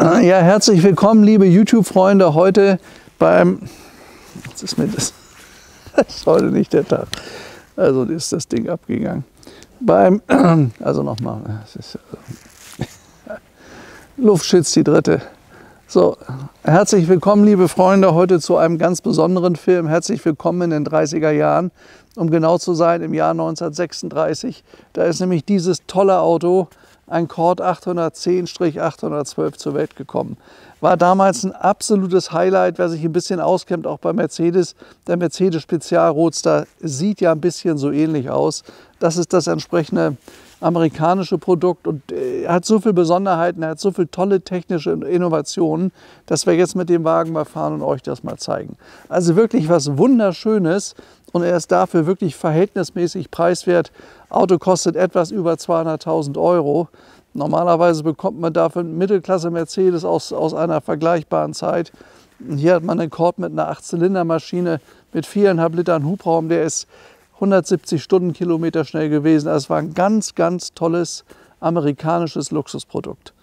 Ja, herzlich willkommen, liebe YouTube-Freunde, heute beim, jetzt ist mir das ist heute nicht der Tag, also ist das Ding abgegangen, also nochmal, Luftschütz die dritte. So, herzlich willkommen, liebe Freunde, heute zu einem ganz besonderen Film. Herzlich willkommen in den 30er Jahren, um genau zu sein, im Jahr 1936. Da ist nämlich dieses tolle Auto, ein Cord 810-812 zur Welt gekommen. War damals ein absolutes Highlight, wer sich ein bisschen auskennt, auch bei Mercedes. Der Mercedes Spezial Roadster sieht ja ein bisschen so ähnlich aus. Das ist das entsprechende amerikanische Produkt und hat so viele Besonderheiten, hat so viele tolle technische Innovationen, dass wir jetzt mit dem Wagen mal fahren und euch das mal zeigen. Also wirklich was Wunderschönes und er ist dafür wirklich verhältnismäßig preiswert. Auto kostet etwas über 200.000 Euro. Normalerweise bekommt man dafür einen Mittelklasse-Mercedes aus einer vergleichbaren Zeit. Hier hat man einen Cord mit einer 8-Zylinder-Maschine mit 4,5 Litern Hubraum, der ist 170 Stundenkilometer schnell gewesen. Also es war ein ganz, ganz tolles amerikanisches Luxusprodukt.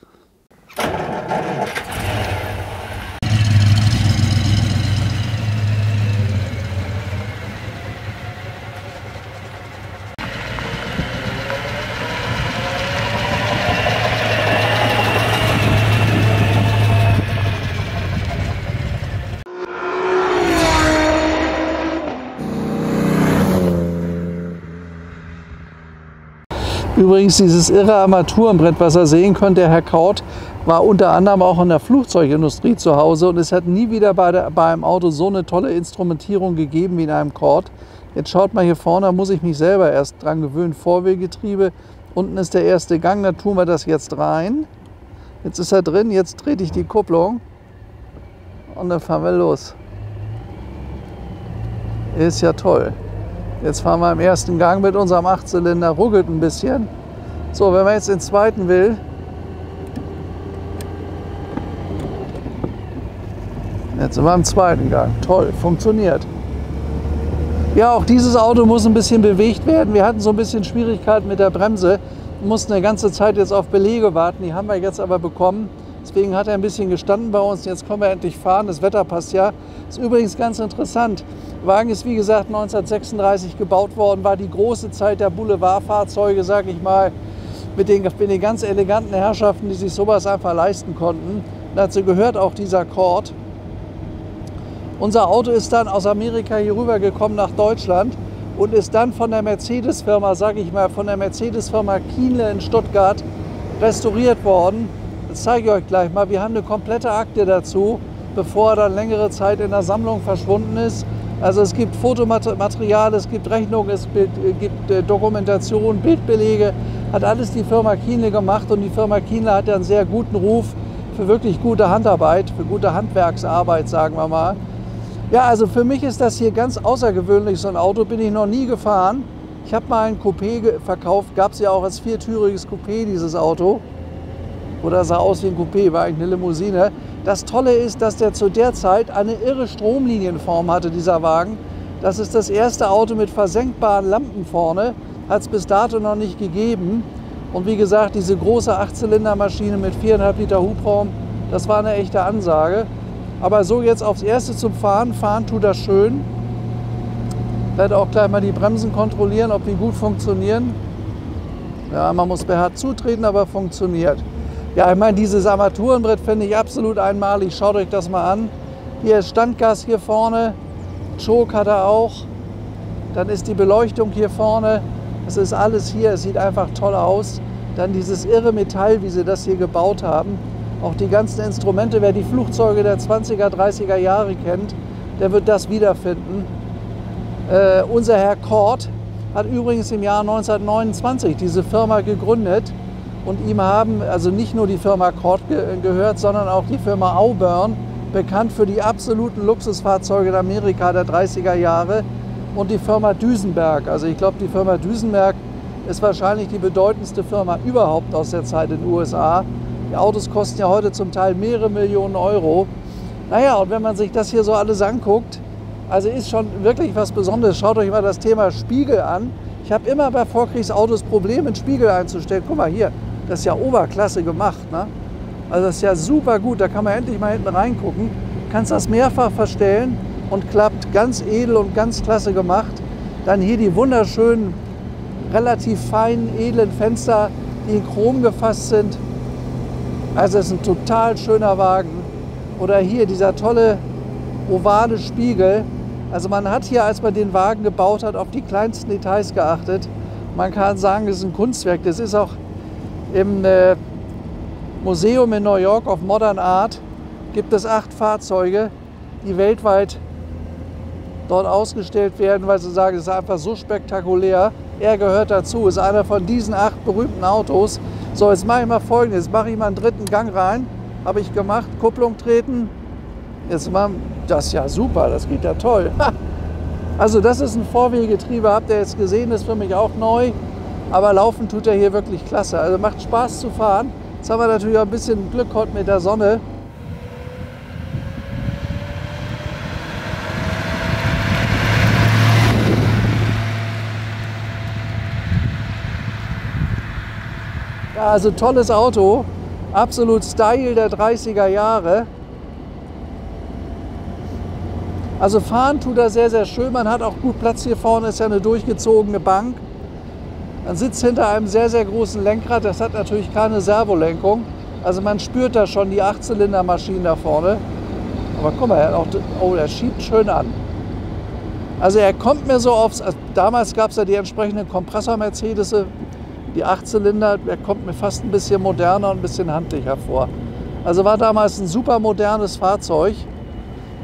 Übrigens dieses irre Armaturenbrett, was ihr sehen könnt, der Herr Cord war unter anderem auch in der Flugzeugindustrie zu Hause und es hat nie wieder bei einem Auto so eine tolle Instrumentierung gegeben wie in einem Cord. Jetzt schaut mal hier vorne, da muss ich mich selber erst dran gewöhnen, Vorwärtsgetriebe. Unten ist der erste Gang, da tun wir das jetzt rein. Jetzt ist er drin, jetzt trete ich die Kupplung und dann fahren wir los. Ist ja toll. Jetzt fahren wir im ersten Gang mit unserem 8-Zylinder, ruckelt ein bisschen. So, wenn man jetzt den zweiten will, jetzt sind wir im zweiten Gang. Toll, funktioniert. Ja, auch dieses Auto muss ein bisschen bewegt werden. Wir hatten so ein bisschen Schwierigkeiten mit der Bremse. Wir mussten eine ganze Zeit jetzt auf Belege warten. Die haben wir jetzt aber bekommen. Deswegen hat er ein bisschen gestanden bei uns. Jetzt können wir endlich fahren. Das Wetter passt ja. Ist übrigens ganz interessant. Der Wagen ist wie gesagt 1936 gebaut worden, war die große Zeit der Boulevardfahrzeuge, sag ich mal, mit den ganz eleganten Herrschaften, die sich sowas einfach leisten konnten. Dazu gehört auch dieser Cord. Unser Auto ist dann aus Amerika hier rüber gekommen nach Deutschland und ist dann von der Mercedes-Firma, sag ich mal, von der Mercedes-Firma Kienle in Stuttgart restauriert worden. Das zeige ich euch gleich mal. Wir haben eine komplette Akte dazu, bevor er dann längere Zeit in der Sammlung verschwunden ist. Also es gibt Fotomaterial, es gibt Rechnungen, es gibt Dokumentation, Bildbelege, hat alles die Firma Kienle gemacht und die Firma Kienle hat ja einen sehr guten Ruf für wirklich gute Handarbeit, für gute Handwerksarbeit, sagen wir mal. Ja, also für mich ist das hier ganz außergewöhnlich, so ein Auto bin ich noch nie gefahren. Ich habe mal ein Coupé verkauft, gab es ja auch als viertüriges Coupé dieses Auto. Oder sah aus wie ein Coupé, war eigentlich eine Limousine. Das Tolle ist, dass der zu der Zeit eine irre Stromlinienform hatte, dieser Wagen. Das ist das erste Auto mit versenkbaren Lampen vorne, hat es bis dato noch nicht gegeben. Und wie gesagt, diese große 8-Zylinder-Maschine mit 4,5 Liter Hubraum, das war eine echte Ansage. Aber so jetzt aufs Erste zum Fahren, fahren tut das schön. Ich werde auch gleich mal die Bremsen kontrollieren, ob die gut funktionieren. Ja, man muss beherzt zutreten, aber funktioniert. Ja, ich meine, dieses Armaturenbrett finde ich absolut einmalig. Schaut euch das mal an. Hier ist Standgas hier vorne. Choke hat er auch. Dann ist die Beleuchtung hier vorne. Das ist alles hier. Es sieht einfach toll aus. Dann dieses irre Metall, wie sie das hier gebaut haben. Auch die ganzen Instrumente. Wer die Flugzeuge der 20er, 30er Jahre kennt, der wird das wiederfinden. Unser Herr Cord hat übrigens im Jahr 1929 diese Firma gegründet. Und ihm haben also nicht nur die Firma Cord gehört, sondern auch die Firma Auburn, bekannt für die absoluten Luxusfahrzeuge in Amerika der 30er Jahre, und die Firma Duesenberg. Also ich glaube, die Firma Duesenberg ist wahrscheinlich die bedeutendste Firma überhaupt aus der Zeit in den USA. Die Autos kosten ja heute zum Teil mehrere Millionen Euro. Naja, und wenn man sich das hier so alles anguckt, also ist schon wirklich was Besonderes. Schaut euch mal das Thema Spiegel an. Ich habe immer bei Vorkriegsautos Probleme, einen Spiegel einzustellen. Guck mal hier, das ist ja Oberklasse gemacht, ne? Also das ist ja super gut, da kann man endlich mal hinten reingucken. Kannst das mehrfach verstellen und klappt, ganz edel und ganz klasse gemacht. Dann hier die wunderschönen, relativ feinen, edlen Fenster, die in Chrom gefasst sind. Also es ist ein total schöner Wagen. Oder hier dieser tolle ovale Spiegel. Also man hat hier, als man den Wagen gebaut hat, auf die kleinsten Details geachtet. Man kann sagen, das ist ein Kunstwerk. Das ist auch im Museum in New York of Modern Art. Gibt es 8 Fahrzeuge, die weltweit dort ausgestellt werden, weil sie sagen, es ist einfach so spektakulär. Er gehört dazu, ist einer von diesen 8 berühmten Autos. So, jetzt mache ich mal Folgendes. Jetzt mache ich mal einen dritten Gang rein. Habe ich gemacht, Kupplung treten. Jetzt mal, das ist ja super, das geht ja toll. Also das ist ein Vorwärtsgetriebe, habt ihr jetzt gesehen, ist für mich auch neu. Aber laufen tut er hier wirklich klasse. Also macht Spaß zu fahren. Jetzt haben wir natürlich auch ein bisschen Glück heute mit der Sonne. Ja, also tolles Auto, absolut Style der 30er Jahre. Also fahren tut er sehr, sehr schön. Man hat auch gut Platz hier vorne, ist ja eine durchgezogene Bank. Man sitzt hinter einem sehr, sehr großen Lenkrad. Das hat natürlich keine Servolenkung. Also man spürt da schon die 8-Zylinder-Maschinen da vorne. Aber guck mal, er hat auch, oh, der schiebt schön an. Also er kommt mir so aufs, also damals gab es ja die entsprechenden Kompressor-Mercedes, die 8-Zylinder, der kommt mir fast ein bisschen moderner und ein bisschen handlicher vor. Also war damals ein super modernes Fahrzeug.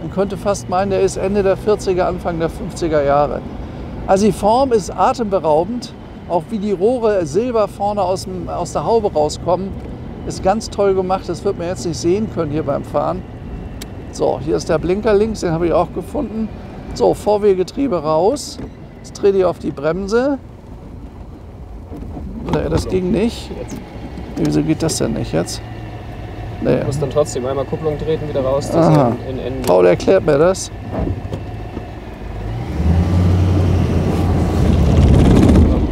Man könnte fast meinen, der ist Ende der 40er, Anfang der 50er Jahre. Also die Form ist atemberaubend. Auch wie die Rohre Silber vorne aus der Haube rauskommen, ist ganz toll gemacht. Das wird man jetzt nicht sehen können hier beim Fahren. So, hier ist der Blinker links, den habe ich auch gefunden. So, Vorwärtsgetriebe raus. Jetzt trete ich auf die Bremse. Nee, das ging nicht. Wieso geht das denn nicht jetzt? Nee. Du musst dann trotzdem einmal Kupplung treten, wieder raus. Paul erklärt mir das.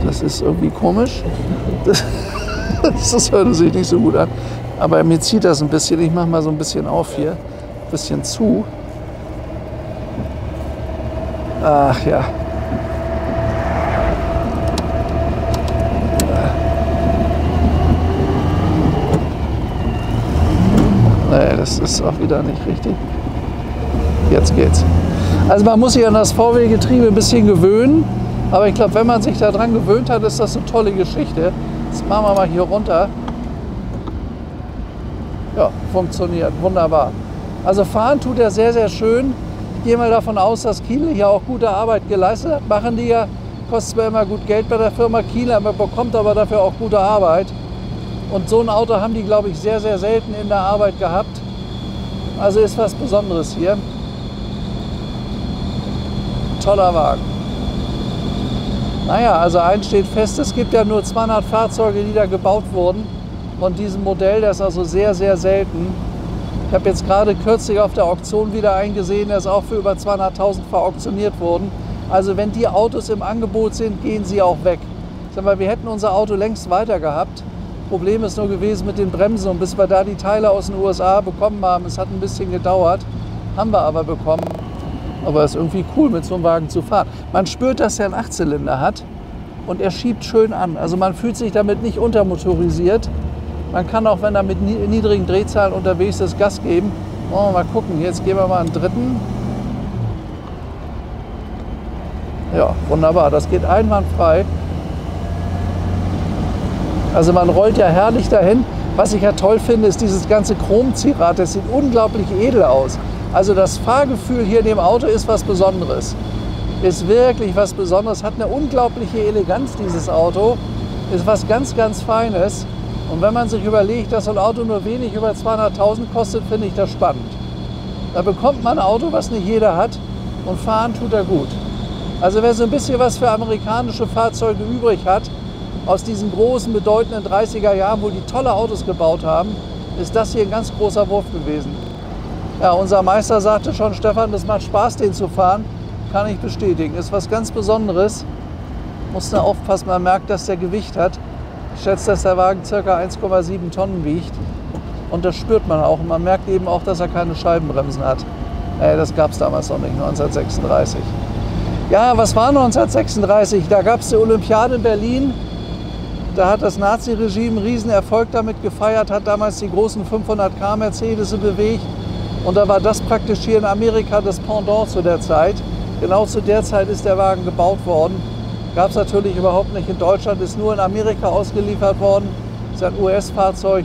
Das ist irgendwie komisch. Das hört sich nicht so gut an. Aber mir zieht das ein bisschen. Ich mache mal so ein bisschen auf hier. Ein bisschen zu. Ach ja. Nee, das ist auch wieder nicht richtig. Jetzt geht's. Also man muss sich an das Vorwärtsgetriebe ein bisschen gewöhnen. Aber ich glaube, wenn man sich daran gewöhnt hat, ist das eine tolle Geschichte. Jetzt machen wir mal hier runter. Ja, funktioniert. Wunderbar. Also fahren tut er sehr, sehr schön. Ich gehe mal davon aus, dass Kiel hier auch gute Arbeit geleistet hat. Machen die ja, kostet zwar immer gut Geld bei der Firma Kiel, aber bekommt aber dafür auch gute Arbeit. Und so ein Auto haben die, glaube ich, sehr, sehr selten in der Arbeit gehabt. Also ist was Besonderes hier. Toller Wagen. Naja, also eins steht fest, es gibt ja nur 200 Fahrzeuge, die da gebaut wurden. Von diesem Modell, das ist also sehr, sehr selten. Ich habe jetzt gerade kürzlich auf der Auktion wieder eingesehen, der ist auch für über 200.000 verauktioniert worden. Also wenn die Autos im Angebot sind, gehen sie auch weg. Sag mal, wir hätten unser Auto längst weiter gehabt. Problem ist nur gewesen mit den Bremsen und bis wir da die Teile aus den USA bekommen haben, es hat ein bisschen gedauert, haben wir aber bekommen. Aber es ist irgendwie cool, mit so einem Wagen zu fahren. Man spürt, dass er einen 8-Zylinder hat und er schiebt schön an. Also man fühlt sich damit nicht untermotorisiert. Man kann auch, wenn er mit niedrigen Drehzahlen unterwegs ist, Gas geben. Wollen wir mal gucken. Jetzt geben wir mal einen dritten. Ja, wunderbar. Das geht einwandfrei. Also man rollt ja herrlich dahin. Was ich ja toll finde, ist dieses ganze Chromzierrad. Das sieht unglaublich edel aus. Also das Fahrgefühl hier in dem Auto ist was Besonderes. Ist wirklich was Besonderes. Hat eine unglaubliche Eleganz, dieses Auto. Ist was ganz, ganz Feines. Und wenn man sich überlegt, dass so ein Auto nur wenig über 200.000 kostet, finde ich das spannend. Da bekommt man ein Auto, was nicht jeder hat. Und fahren tut er gut. Also wer so ein bisschen was für amerikanische Fahrzeuge übrig hat, aus diesen großen, bedeutenden 30er Jahren, wo die tolle Autos gebaut haben, ist das hier ein ganz großer Wurf gewesen. Ja, unser Meister sagte schon, Stefan, das macht Spaß, den zu fahren. Kann ich bestätigen. Ist was ganz Besonderes. Muss da aufpassen, man merkt, dass der Gewicht hat. Ich schätze, dass der Wagen ca. 1,7 Tonnen wiegt. Und das spürt man auch. Und man merkt eben auch, dass er keine Scheibenbremsen hat. Das gab es damals noch nicht, 1936. Ja, was war 1936? Da gab es die Olympiade in Berlin. Da hat das Naziregime einen Riesenerfolg damit gefeiert, hat damals die großen 500 Mercedes bewegt. Und da war das praktisch hier in Amerika das Pendant zu der Zeit. Genau zu der Zeit ist der Wagen gebaut worden. Gab es natürlich überhaupt nicht in Deutschland, ist nur in Amerika ausgeliefert worden. Ist ein US-Fahrzeug,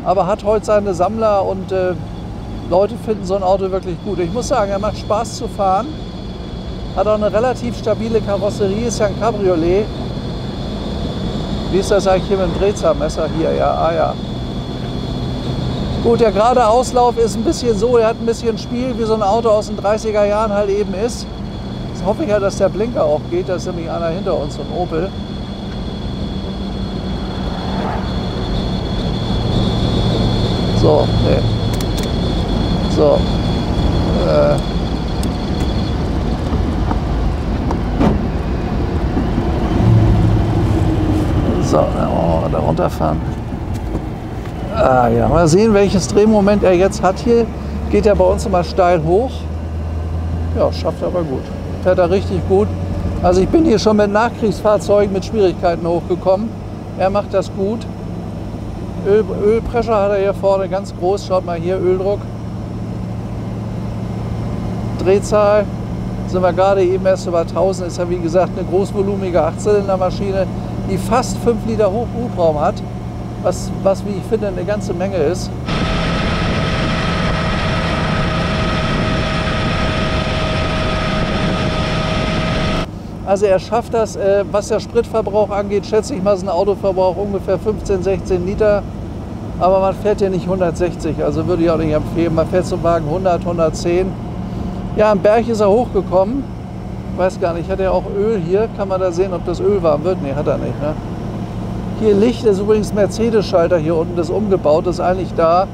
aber hat heute seine Sammler und Leute finden so ein Auto wirklich gut. Ich muss sagen, er macht Spaß zu fahren. Hat auch eine relativ stabile Karosserie, ist ja ein Cabriolet. Wie ist das eigentlich hier mit dem Drehzahlmesser? Hier, ja, ah ja. Gut, der gerade Auslauf ist ein bisschen so, er hat ein bisschen Spiel, wie so ein Auto aus den 30er Jahren halt eben ist. Jetzt hoffe ich ja, dass der Blinker auch geht, da ist nämlich einer hinter uns, so ein Opel. So, nee. So. So, dann wollen wir da runterfahren. Ah ja, mal sehen, welches Drehmoment er jetzt hat hier. Geht er bei uns immer steil hoch. Ja, schafft er aber gut. Fährt er richtig gut. Also ich bin hier schon mit Nachkriegsfahrzeugen mit Schwierigkeiten hochgekommen. Er macht das gut. Ölpressure hat er hier vorne ganz groß. Schaut mal hier, Öldruck. Drehzahl sind wir gerade eben erst über 1000. Ist ja wie gesagt eine großvolumige 8-Zylinder-Maschine, die fast 5 Liter Hubraum hat. Was wie ich finde eine ganze Menge ist. Also er schafft das, was der Spritverbrauch angeht, schätze ich mal, ist ein Autoverbrauch ungefähr 15, 16 Liter. Aber man fährt ja nicht 160, also würde ich auch nicht empfehlen. Man fährt zum Wagen 100, 110. Ja, am Berg ist er hochgekommen. Weiß gar nicht, hat er auch Öl hier? Kann man da sehen, ob das Öl warm wird? Nee, hat er nicht. Ne? Hier Licht ist übrigens Mercedes-Schalter hier unten, das ist umgebaut, das ist eigentlich da.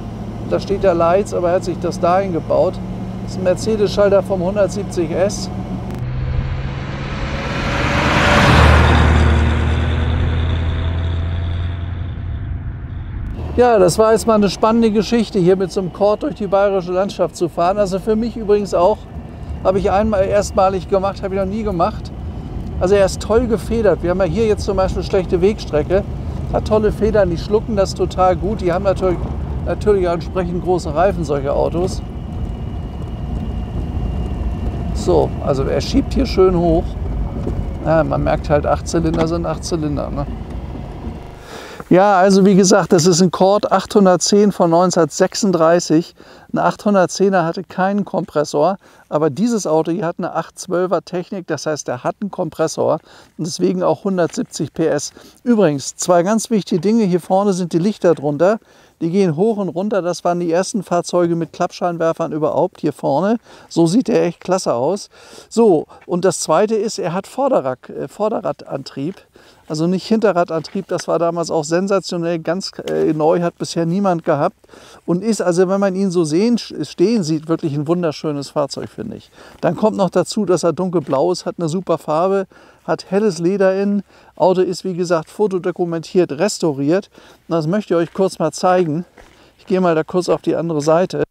Da steht der Lights, aber er hat sich das dahin gebaut. Das ist ein Mercedes-Schalter vom 170S. Ja, das war jetzt mal eine spannende Geschichte, hier mit so einem Cord durch die bayerische Landschaft zu fahren. Also für mich übrigens auch, habe ich erstmalig gemacht, habe ich noch nie gemacht. Also er ist toll gefedert. Wir haben ja hier jetzt zum Beispiel schlechte Wegstrecke. Hat tolle Federn, die schlucken das total gut. Die haben natürlich auch entsprechend große Reifen, solche Autos. So, also er schiebt hier schön hoch. Ja, man merkt halt, 8 Zylinder sind 8 Zylinder. Ne? Ja, also wie gesagt, das ist ein Cord 810 von 1936. Ein 810er hatte keinen Kompressor, aber dieses Auto hier hat eine 812er Technik, das heißt, er hat einen Kompressor und deswegen auch 170 PS. Übrigens, zwei ganz wichtige Dinge, hier vorne sind die Lichter drunter. Die gehen hoch und runter, das waren die ersten Fahrzeuge mit Klappscheinwerfern überhaupt hier vorne. So sieht er echt klasse aus. So, und das zweite ist, er hat Vorderradantrieb. Also nicht Hinterradantrieb, das war damals auch sensationell, ganz neu, hat bisher niemand gehabt. Und ist, also wenn man ihn so stehen sieht, wirklich ein wunderschönes Fahrzeug, finde ich. Dann kommt noch dazu, dass er dunkelblau ist, hat eine super Farbe, hat helles Leder innen. Auto ist, wie gesagt, fotodokumentiert, restauriert. Und das möchte ich euch kurz mal zeigen. Ich gehe mal da kurz auf die andere Seite.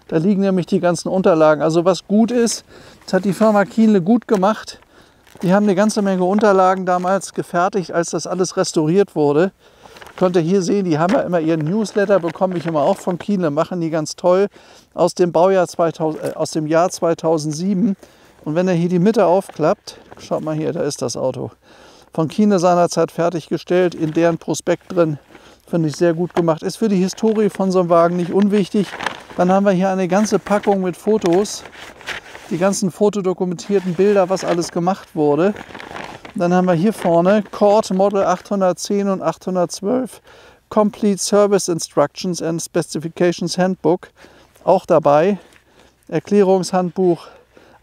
Da liegen nämlich die ganzen Unterlagen. Also was gut ist, das hat die Firma Kienle gut gemacht. Die haben eine ganze Menge Unterlagen damals gefertigt, als das alles restauriert wurde. Könnt ihr hier sehen, die haben ja immer ihren Newsletter, bekomme ich immer auch von Kienle, machen die ganz toll, aus dem Jahr 2007. Und wenn ihr hier die Mitte aufklappt, schaut mal hier, da ist das Auto. Von Kienle seinerzeit fertiggestellt, in deren Prospekt drin, finde ich sehr gut gemacht. Ist für die Historie von so einem Wagen nicht unwichtig. Dann haben wir hier eine ganze Packung mit Fotos. Die ganzen fotodokumentierten Bilder, was alles gemacht wurde. Dann haben wir hier vorne Cord Model 810 und 812, Complete Service Instructions and Specifications Handbook, auch dabei, Erklärungshandbuch,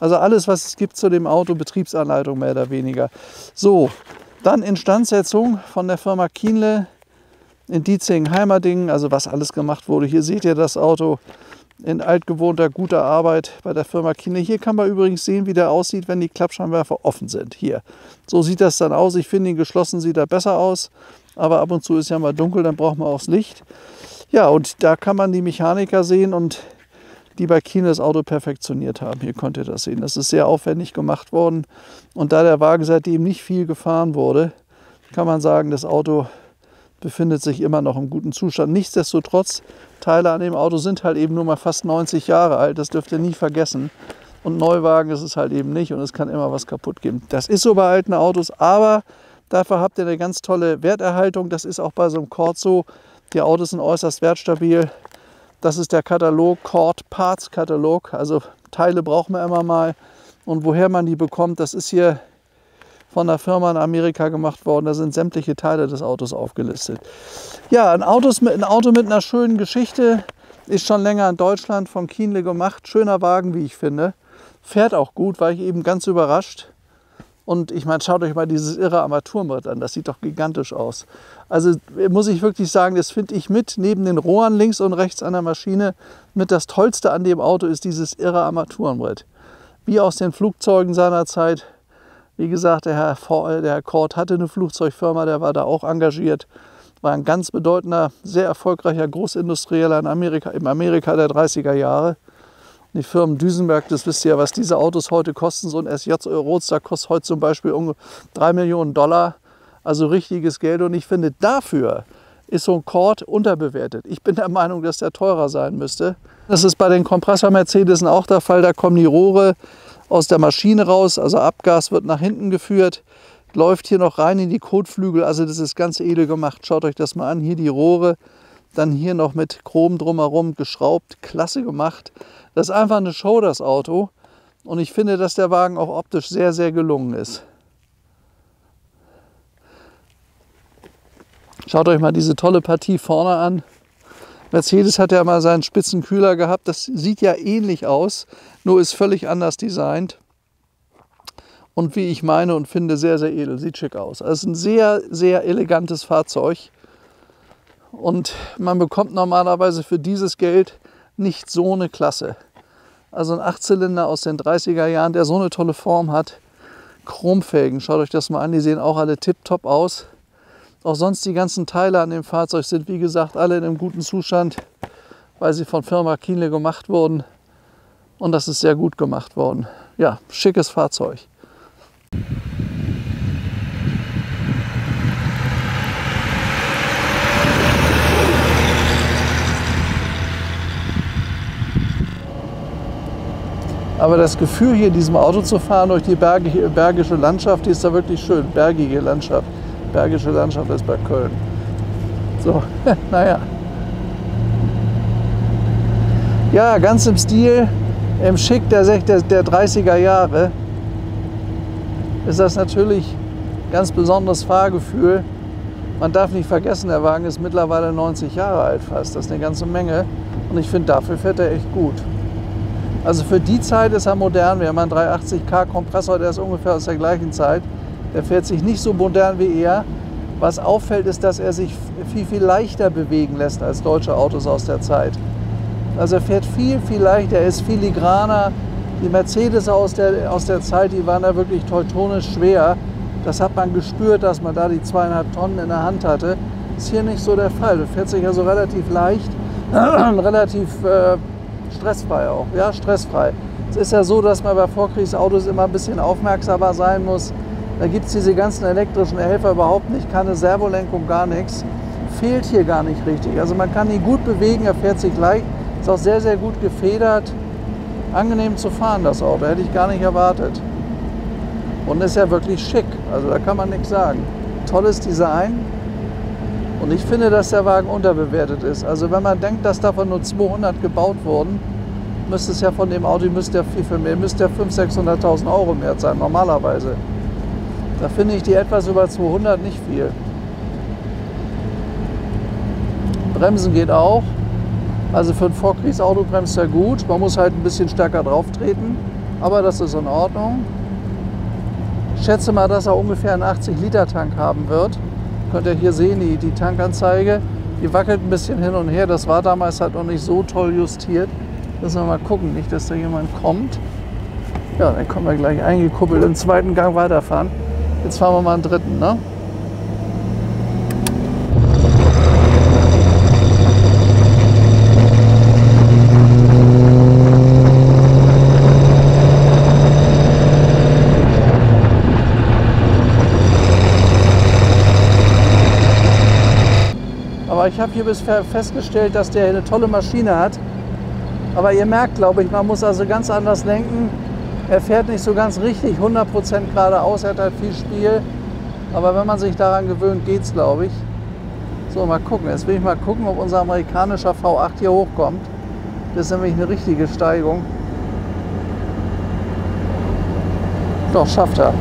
also alles, was es gibt zu dem Auto, Betriebsanleitung mehr oder weniger. So, dann Instandsetzung von der Firma Kienle in Dietzingen-Heimerdingen, also was alles gemacht wurde. Hier seht ihr das Auto in altgewohnter, guter Arbeit bei der Firma Kienle. Hier kann man übrigens sehen, wie der aussieht, wenn die Klappscheinwerfer offen sind. Hier. So sieht das dann aus. Ich finde, ihn geschlossen sieht er besser aus. Aber ab und zu ist ja mal dunkel, dann braucht man auch das Licht. Ja, und da kann man die Mechaniker sehen und die bei Kienle das Auto perfektioniert haben. Hier könnt ihr das sehen. Das ist sehr aufwendig gemacht worden. Und da der Wagen seitdem nicht viel gefahren wurde, kann man sagen, das Auto befindet sich immer noch im guten Zustand. Nichtsdestotrotz, Teile an dem Auto sind halt eben nur mal fast 90 Jahre alt. Das dürft ihr nie vergessen. Und Neuwagen ist es halt eben nicht und es kann immer was kaputt gehen. Das ist so bei alten Autos, aber dafür habt ihr eine ganz tolle Werterhaltung. Das ist auch bei so einem Cord so. Die Autos sind äußerst wertstabil. Das ist der Katalog, Cord Parts Katalog. Also Teile braucht man immer mal. Und woher man die bekommt, das ist hier von einer Firma in Amerika gemacht worden. Da sind sämtliche Teile des Autos aufgelistet. Ja, ein Auto mit einer schönen Geschichte. Ist schon länger in Deutschland von Kienle gemacht. Schöner Wagen, wie ich finde. Fährt auch gut, war ich eben ganz überrascht. Und ich meine, schaut euch mal dieses irre Armaturenbrett an. Das sieht doch gigantisch aus. Also muss ich wirklich sagen, das finde ich mit, neben den Rohren links und rechts an der Maschine, mit das Tollste an dem Auto ist dieses irre Armaturenbrett. Wie aus den Flugzeugen seiner Zeit. Wie gesagt, der Herr Cord hatte eine Flugzeugfirma, der war da auch engagiert. War ein ganz bedeutender, sehr erfolgreicher Großindustrieller in Amerika der 30er Jahre. Die Firmen Duesenberg, das wisst ihr ja, was diese Autos heute kosten. So ein SJ Roadster kostet heute zum Beispiel ungefähr 3 Millionen $. Also richtiges Geld. Und ich finde, dafür ist so ein Cord unterbewertet. Ich bin der Meinung, dass der teurer sein müsste. Das ist bei den Kompressor-Mercedesen auch der Fall. Da kommen die Rohre aus der Maschine raus. Also Abgas wird nach hinten geführt. Läuft hier noch rein in die Kotflügel. Also das ist ganz edel gemacht. Schaut euch das mal an. Hier die Rohre. Dann hier noch mit Chrom drumherum geschraubt. Klasse gemacht. Das ist einfach eine Show, das Auto. Und ich finde, dass der Wagen auch optisch sehr, sehr gelungen ist. Schaut euch mal diese tolle Partie vorne an. Mercedes hat ja mal seinen Spitzenkühler gehabt. Das sieht ja ähnlich aus, nur ist völlig anders designt. Und wie ich meine und finde, sehr, sehr edel. Sieht schick aus. Also es ist ein sehr, sehr elegantes Fahrzeug. Und man bekommt normalerweise für dieses Geld nicht so eine Klasse. Also ein 8-Zylinder aus den 30er Jahren, der so eine tolle Form hat. Chromfelgen, schaut euch das mal an, die sehen auch alle tipptopp aus. Auch sonst die ganzen Teile an dem Fahrzeug sind, wie gesagt, alle in einem guten Zustand, weil sie von Firma Kienle gemacht wurden. Und das ist sehr gut gemacht worden. Ja, schickes Fahrzeug. Aber das Gefühl, hier in diesem Auto zu fahren durch die bergische Landschaft, die ist da wirklich schön. Bergige Landschaft. Bergische Landschaft ist bei Köln. So, naja. Ja, ganz im Stil, im Schick der 30er Jahre ist das natürlich ein ganz besonderes Fahrgefühl. Man darf nicht vergessen, der Wagen ist mittlerweile 90 Jahre alt fast. Das ist eine ganze Menge. Und ich finde, dafür fährt er echt gut. Also für die Zeit ist er modern. Wir haben einen 380K Kompressor, der ist ungefähr aus der gleichen Zeit. Der fährt sich nicht so modern wie er. Was auffällt, ist, dass er sich viel, viel leichter bewegen lässt als deutsche Autos aus der Zeit. Also er fährt viel, viel leichter, er ist filigraner. Die Mercedes aus der Zeit, die waren da wirklich teutonisch schwer. Das hat man gespürt, dass man da die 2,5 Tonnen in der Hand hatte. Ist hier nicht so der Fall. Du fährst sich also relativ leicht, relativ stressfrei auch. Ja, stressfrei. Es ist ja so, dass man bei Vorkriegsautos immer ein bisschen aufmerksamer sein muss. Da gibt es diese ganzen elektrischen Helfer überhaupt nicht, keine Servolenkung, gar nichts. Fehlt hier gar nicht richtig. Also man kann ihn gut bewegen, er fährt sich leicht, ist auch sehr, sehr gut gefedert. Angenehm zu fahren, das Auto, hätte ich gar nicht erwartet. Und ist ja wirklich schick, also da kann man nichts sagen. Tolles Design. Und ich finde, dass der Wagen unterbewertet ist. Also wenn man denkt, dass davon nur 200 gebaut wurden, müsste es ja von dem Auto, müsste ja viel mehr, müsste ja 500.000, 600.000 Euro wert sein, normalerweise. Da finde ich die etwas über 200 nicht viel. Bremsen geht auch. Also für ein Vorkriegsauto bremst er gut. Man muss halt ein bisschen stärker drauf treten, aber das ist in Ordnung. Ich schätze mal, dass er ungefähr einen 80-Liter-Tank haben wird. Könnt ihr hier sehen, die Tankanzeige. Die wackelt ein bisschen hin und her. Das war damals halt noch nicht so toll justiert. Müssen wir mal gucken, nicht, dass da jemand kommt. Ja, dann können wir gleich eingekuppelt im zweiten Gang weiterfahren. Jetzt fahren wir mal einen dritten, ne? Aber ich habe hier bisher festgestellt, dass der eine tolle Maschine hat. Aber ihr merkt, glaube ich, man muss also ganz anders lenken. Er fährt nicht so ganz richtig 100% geradeaus, er hat halt viel Spiel. Aber wenn man sich daran gewöhnt, geht's, glaube ich. So, mal gucken. Jetzt will ich mal gucken, ob unser amerikanischer V8 hier hochkommt. Das ist nämlich eine richtige Steigung. Doch, schafft er.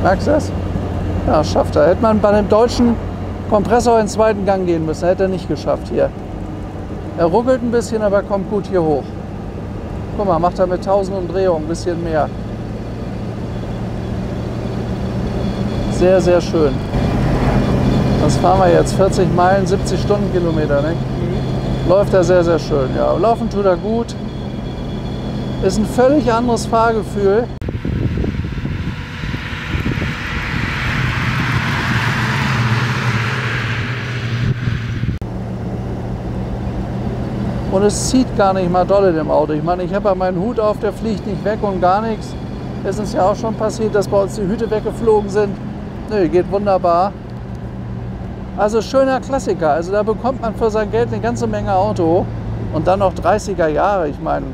Merkst du das? Ja, schafft er. Hätte man bei dem deutschen Kompressor in den zweiten Gang gehen müssen, hätte er nicht geschafft hier. Er ruckelt ein bisschen, aber kommt gut hier hoch. Guck mal, macht er mit 1000 Umdrehungen ein bisschen mehr. Sehr, sehr schön. Was fahren wir jetzt? 40 Meilen, 70 Stundenkilometer, ne? Läuft er sehr, sehr schön. Ja, laufen tut er gut. Ist ein völlig anderes Fahrgefühl. Und es zieht gar nicht mal doll in dem Auto. Ich meine, ich habe ja meinen Hut auf, der fliegt nicht weg und gar nichts. Es ist ja auch schon passiert, dass bei uns die Hüte weggeflogen sind. Nö, geht wunderbar. Also schöner Klassiker. Also da bekommt man für sein Geld eine ganze Menge Auto. Und dann noch 30er Jahre. Ich meine,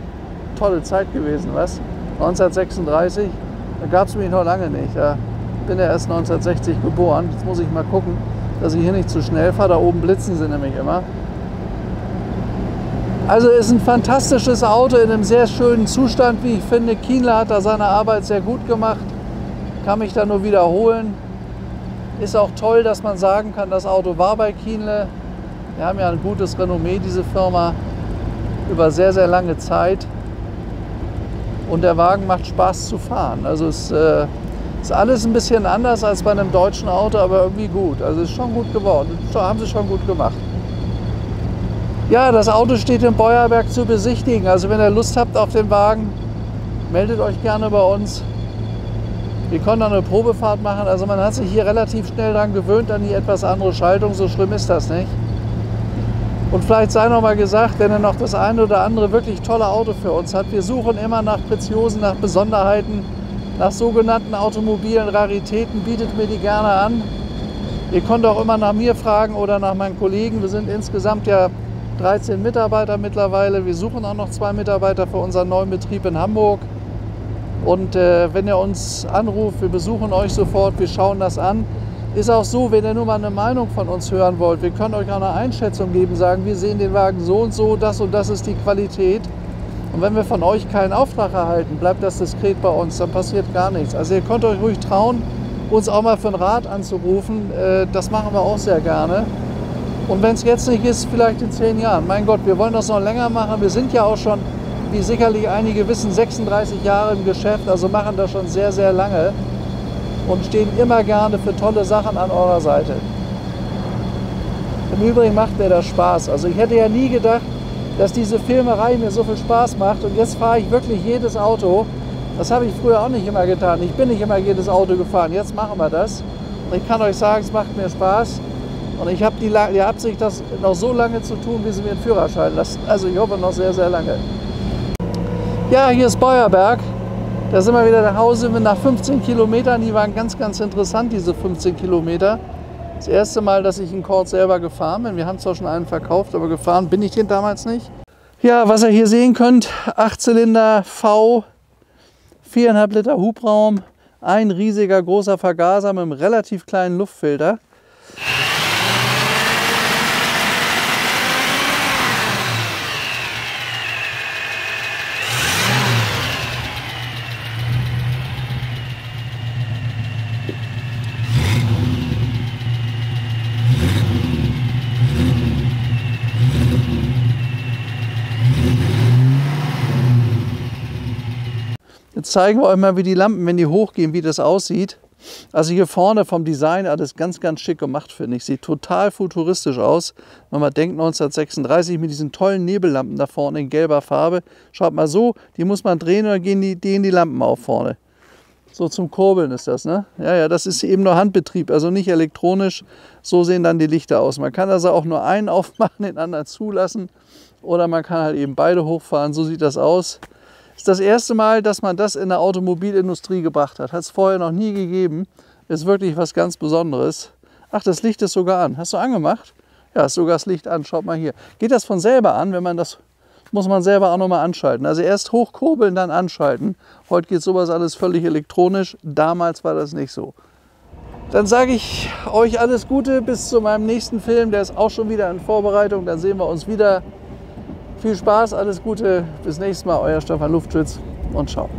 tolle Zeit gewesen, was? 1936, da gab es mich noch lange nicht. Da bin ja erst 1960 geboren. Jetzt muss ich mal gucken, dass ich hier nicht zu schnell fahre. Da oben blitzen sie nämlich immer. Also ist ein fantastisches Auto in einem sehr schönen Zustand, wie ich finde. Kienle hat da seine Arbeit sehr gut gemacht. Kann mich da nur wiederholen. Ist auch toll, dass man sagen kann, das Auto war bei Kienle. Wir haben ja ein gutes Renommee, diese Firma, über sehr, sehr lange Zeit. Und der Wagen macht Spaß zu fahren. Also es ist alles ein bisschen anders als bei einem deutschen Auto, aber irgendwie gut. Also ist schon gut geworden. Haben sie schon gut gemacht. Ja, das Auto steht in Beuerberg zu besichtigen. Also wenn ihr Lust habt auf den Wagen, meldet euch gerne bei uns. Wir können auch eine Probefahrt machen. Also man hat sich hier relativ schnell daran gewöhnt, an die etwas andere Schaltung. So schlimm ist das nicht. Und vielleicht sei noch mal gesagt, wenn ihr noch das eine oder andere wirklich tolle Auto für uns habt. Wir suchen immer nach Preziosen, nach Besonderheiten, nach sogenannten automobilen Raritäten. Bietet mir die gerne an. Ihr könnt auch immer nach mir fragen oder nach meinen Kollegen. Wir sind insgesamt ja 13 Mitarbeiter mittlerweile. Wir suchen auch noch 2 Mitarbeiter für unseren neuen Betrieb in Hamburg. Und wenn ihr uns anruft, wir besuchen euch sofort, wir schauen das an. Ist auch so, wenn ihr nur mal eine Meinung von uns hören wollt, wir können euch auch eine Einschätzung geben, sagen, wir sehen den Wagen so und das ist die Qualität. Und wenn wir von euch keinen Auftrag erhalten, bleibt das diskret bei uns, dann passiert gar nichts. Also ihr könnt euch ruhig trauen, uns auch mal für einen Rat anzurufen, das machen wir auch sehr gerne. Und wenn es jetzt nicht ist, vielleicht in 10 Jahren. Mein Gott, wir wollen das noch länger machen. Wir sind ja auch schon, wie sicherlich einige wissen, 36 Jahre im Geschäft, also machen das schon sehr, sehr lange und stehen immer gerne für tolle Sachen an eurer Seite. Im Übrigen macht mir das Spaß. Also ich hätte ja nie gedacht, dass diese Filmerei mir so viel Spaß macht und jetzt fahre ich wirklich jedes Auto. Das habe ich früher auch nicht immer getan. Ich bin nicht immer jedes Auto gefahren. Jetzt machen wir das. Und ich kann euch sagen, es macht mir Spaß. Und ich habe die Absicht, das noch so lange zu tun, wie sie mir einen Führerschein lassen. Also ich hoffe noch sehr, sehr lange. Ja, hier ist Beuerberg. Da sind wir wieder nach Hause nach 15 Kilometern. Die waren ganz, ganz interessant, diese 15 Kilometer. Das erste Mal, dass ich einen Cord selber gefahren bin. Wir haben zwar schon einen verkauft, aber gefahren bin ich den damals nicht. Ja, was ihr hier sehen könnt, 8-Zylinder V, 4,5 Liter Hubraum, ein riesiger großer Vergaser mit einem relativ kleinen Luftfilter. Jetzt zeigen wir euch mal, wie die Lampen, wenn die hochgehen, wie das aussieht. Also hier vorne vom Design alles ganz, ganz schick gemacht, finde ich. Sieht total futuristisch aus. Wenn man denkt 1936 mit diesen tollen Nebellampen da vorne in gelber Farbe. Schaut mal so, die muss man drehen und dann gehen die Lampen auf vorne. So zum Kurbeln ist das, ne? Ja, das ist eben nur Handbetrieb, also nicht elektronisch. So sehen dann die Lichter aus. Man kann also auch nur einen aufmachen, den anderen zulassen. Oder man kann halt eben beide hochfahren. So sieht das aus. Ist das erste Mal, dass man das in der Automobilindustrie gebracht hat. Hat es vorher noch nie gegeben. Ist wirklich was ganz Besonderes. Ach, das Licht ist sogar an. Hast du angemacht? Ja, ist sogar das Licht an. Schaut mal hier. Geht das von selber an, wenn man das, muss man selber auch nochmal anschalten. Also erst hochkurbeln, dann anschalten. Heute geht sowas alles völlig elektronisch. Damals war das nicht so. Dann sage ich euch alles Gute bis zu meinem nächsten Film. Der ist auch schon wieder in Vorbereitung. Dann sehen wir uns wieder. Viel Spaß, alles Gute. Bis nächstes Mal, euer Stefan Luftschütz und ciao.